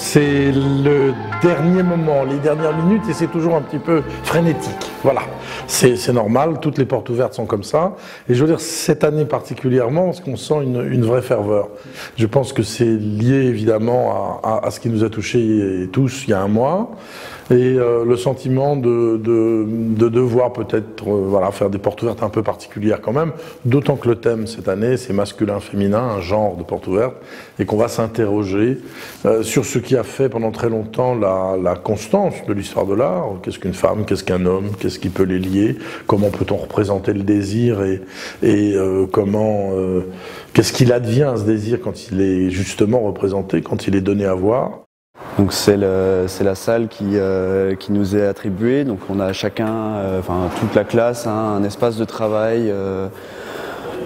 c'est le dernier moment, les dernières minutes, et c'est toujours un petit peu frénétique. Voilà, c'est normal, toutes les portes ouvertes sont comme ça. Et je veux dire, cette année particulièrement, parce qu'on sent une vraie ferveur. Je pense que c'est lié évidemment à ce qui nous a touchés tous il y a un mois. Et le sentiment de devoir peut-être voilà, faire des portes ouvertes un peu particulières quand même, d'autant que le thème cette année c'est masculin-féminin, un genre de porte ouverte, et qu'on va s'interroger sur ce qui a fait pendant très longtemps la constance de l'histoire de l'art. Qu'est-ce qu'une femme, qu'est-ce qu'un homme, qu'est-ce qui peut les lier, comment peut-on représenter le désir et comment qu'est-ce qu'il advient à ce désir quand il est justement représenté, quand il est donné à voir. Donc c'est la salle qui nous est attribuée, donc on a chacun, enfin toute la classe, hein, un espace de travail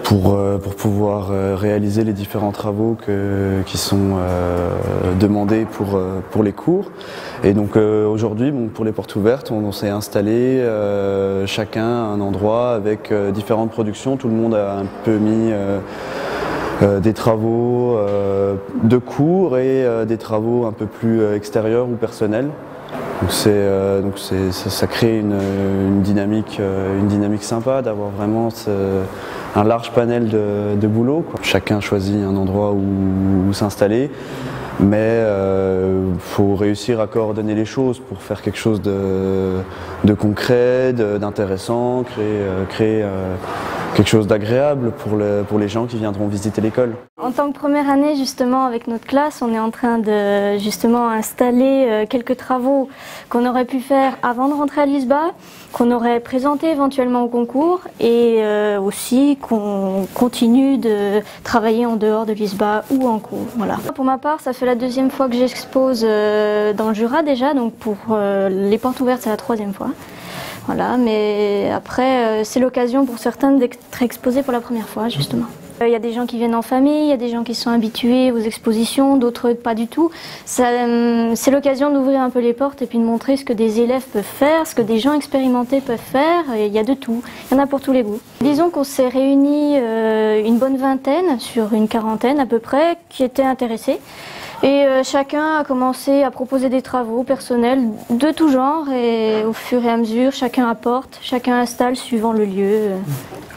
pour pouvoir réaliser les différents travaux qui sont demandés pour les cours. Et donc aujourd'hui, bon, pour les portes ouvertes, on s'est installé chacun à un endroit avec différentes productions, tout le monde a un peu mis des travaux de cours et des travaux un peu plus extérieurs ou personnels. Donc ça crée une dynamique sympa d'avoir vraiment un large panel de boulot, quoi. Chacun choisit un endroit où s'installer, mais faut réussir à coordonner les choses pour faire quelque chose de concret, d'intéressant, créer quelque chose d'agréable pour les gens qui viendront visiter l'école. En tant que première année, justement, avec notre classe, on est en train de justement installer quelques travaux qu'on aurait pu faire avant de rentrer à l'ISBA, qu'on aurait présenté éventuellement au concours et aussi qu'on continue de travailler en dehors de l'ISBA ou en cours. Voilà. Pour ma part, ça fait la deuxième fois que j'expose dans le Jura déjà, donc pour les portes ouvertes, c'est la troisième fois. Voilà, mais après, c'est l'occasion pour certains d'être exposés pour la première fois, justement. Il y a des gens qui viennent en famille, il y a des gens qui sont habitués aux expositions, d'autres pas du tout. C'est l'occasion d'ouvrir un peu les portes et puis de montrer ce que des élèves peuvent faire, ce que des gens expérimentés peuvent faire. Et il y a de tout, il y en a pour tous les goûts. Disons qu'on s'est réunis une bonne vingtaine sur une quarantaine à peu près qui étaient intéressés. Et chacun a commencé à proposer des travaux personnels de tout genre et au fur et à mesure, chacun apporte, chacun installe suivant le lieu.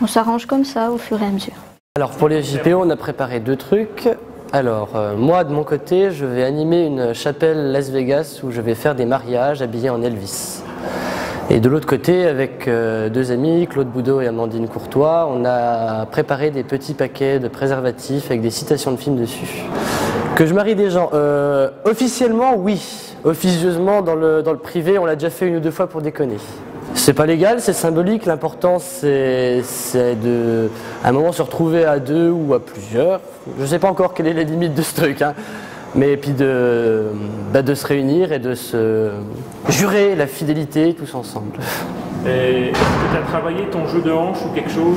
On s'arrange comme ça au fur et à mesure. Alors pour les JPO, on a préparé deux trucs. Alors moi de mon côté, je vais animer une chapelle Las Vegas où je vais faire des mariages habillés en Elvis. Et de l'autre côté, avec deux amis, Claude Boudot et Amandine Courtois, on a préparé des petits paquets de préservatifs avec des citations de films dessus. Que je marie des gens officiellement, oui. Officieusement, dans le privé, on l'a déjà fait une ou deux fois pour déconner. C'est pas légal, c'est symbolique. L'important, c'est de, à un moment, se retrouver à deux ou à plusieurs. Je sais pas encore quelle est la limite de ce truc, hein. Mais puis de se réunir et de se jurer la fidélité tous ensemble. Est-ce que tu as travaillé ton jeu de hanche ou quelque chose?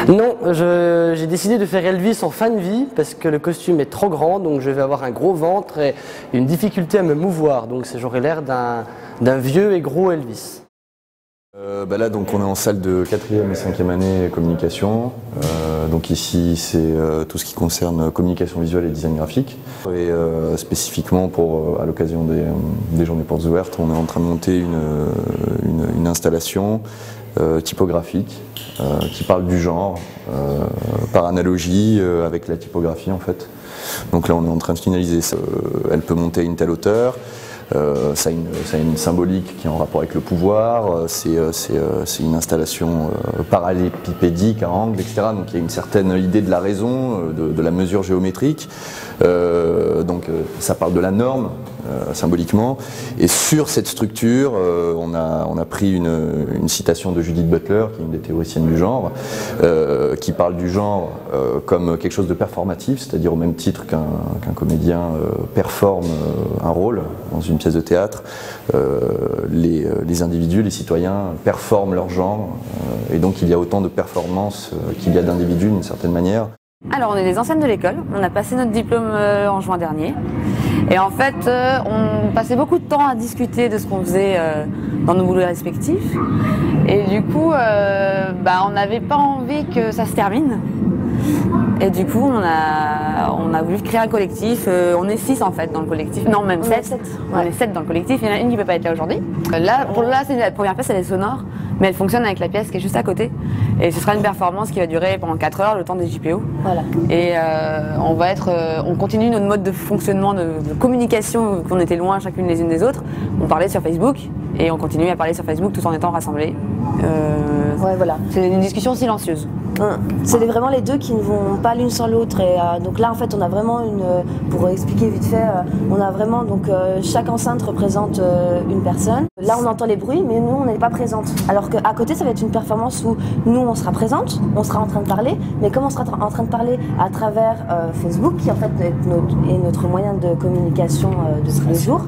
Non, j'ai décidé de faire Elvis en fin de vie parce que le costume est trop grand, donc je vais avoir un gros ventre et une difficulté à me mouvoir. Donc j'aurai l'air d'un vieux et gros Elvis. Là, donc, on est en salle de 4e et 5e année communication. Donc ici, c'est tout ce qui concerne communication visuelle et design graphique. Et spécifiquement, à l'occasion des journées portes ouvertes, on est en train de monter une installation typographique qui parle du genre, par analogie avec la typographie en fait. Donc là, on est en train de finaliser ça. Elle peut monter à une telle hauteur. Ça a une symbolique qui est en rapport avec le pouvoir, c'est une installation parallélépipédique à angle, etc. Donc il y a une certaine idée de la raison, de la mesure géométrique. Donc ça parle de la norme, symboliquement. Et sur cette structure, on a pris une citation de Judith Butler, qui est une des théoriciennes du genre, qui parle du genre comme quelque chose de performatif, c'est-à-dire au même titre qu'un comédien performe un rôle dans une pièce de théâtre, les individus, les citoyens performent leur genre, et donc il y a autant de performances qu'il y a d'individus d'une certaine manière. Alors on est des anciennes de l'école, on a passé notre diplôme en juin dernier, et en fait on passait beaucoup de temps à discuter de ce qu'on faisait dans nos boulots respectifs, et du coup on n'avait pas envie que ça se termine. Et du coup, on a voulu créer un collectif. On est 6 en fait dans le collectif. Non, même 7. On est 7 dans le collectif. Il y en a une qui ne peut pas être là aujourd'hui. Là, c'est la première pièce, elle est sonore, mais elle fonctionne avec la pièce qui est juste à côté. Et ce sera une performance qui va durer pendant 4 heures, le temps des JPO. Voilà. Et on continue notre mode de fonctionnement, de communication, qu'on était loin chacune les unes des autres. On parlait sur Facebook et on continue à parler sur Facebook tout en étant rassemblés. Ouais, voilà. C'est une discussion silencieuse. C'est vraiment les deux qui ne vont pas l'une sans l'autre. Et donc là, en fait, on a vraiment pour expliquer vite fait, on a vraiment donc chaque enceinte représente une personne. Là, on entend les bruits, mais nous, on n'est pas présente. Alors qu'à côté, ça va être une performance où nous, on sera présente, on sera en train de parler, mais comme on sera en train de parler à travers Facebook, qui en fait est notre moyen de communication de tous les jours,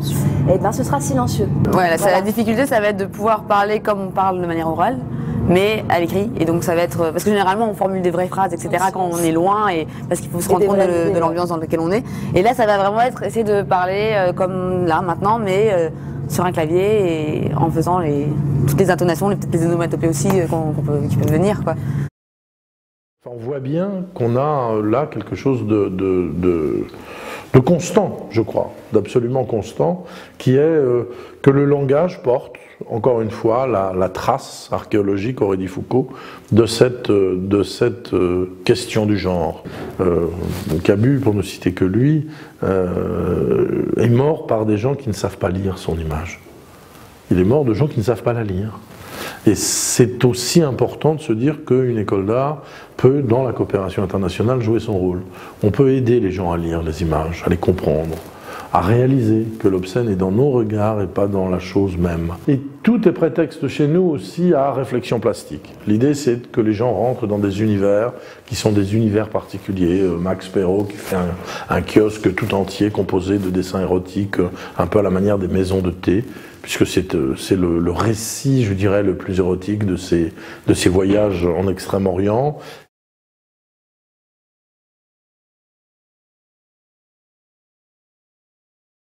et ben, ce sera silencieux. Ouais, la difficulté, ça va être de pouvoir parler comme on parle de manière orale, mais à l'écrit. Et donc ça va être... Parce que généralement, on formule des vraies phrases, etc. quand on est loin, et parce qu'il faut se rendre compte de l'ambiance dans laquelle on est. Et là, ça va vraiment être essayer de parler comme là, maintenant, mais sur un clavier, et en faisant toutes les intonations, peut-être les onomatopées aussi qui peuvent venir, quoi. On voit bien qu'on a là quelque chose de constant, je crois, d'absolument constant, qui est que le langage porte, encore une fois, la trace archéologique, aurait dit Foucault, de cette question du genre. Camus, pour ne citer que lui, est mort par des gens qui ne savent pas lire son image. Il est mort de gens qui ne savent pas la lire. Et c'est aussi important de se dire qu'une école d'art peut, dans la coopération internationale, jouer son rôle. On peut aider les gens à lire les images, à les comprendre, à réaliser que l'obscène est dans nos regards et pas dans la chose même. Et tout est prétexte chez nous aussi à réflexion plastique. L'idée, c'est que les gens rentrent dans des univers qui sont des univers particuliers. Max Perrault qui fait un kiosque tout entier composé de dessins érotiques, un peu à la manière des maisons de thé, puisque c'est le récit, je dirais, le plus érotique de ces voyages en Extrême-Orient.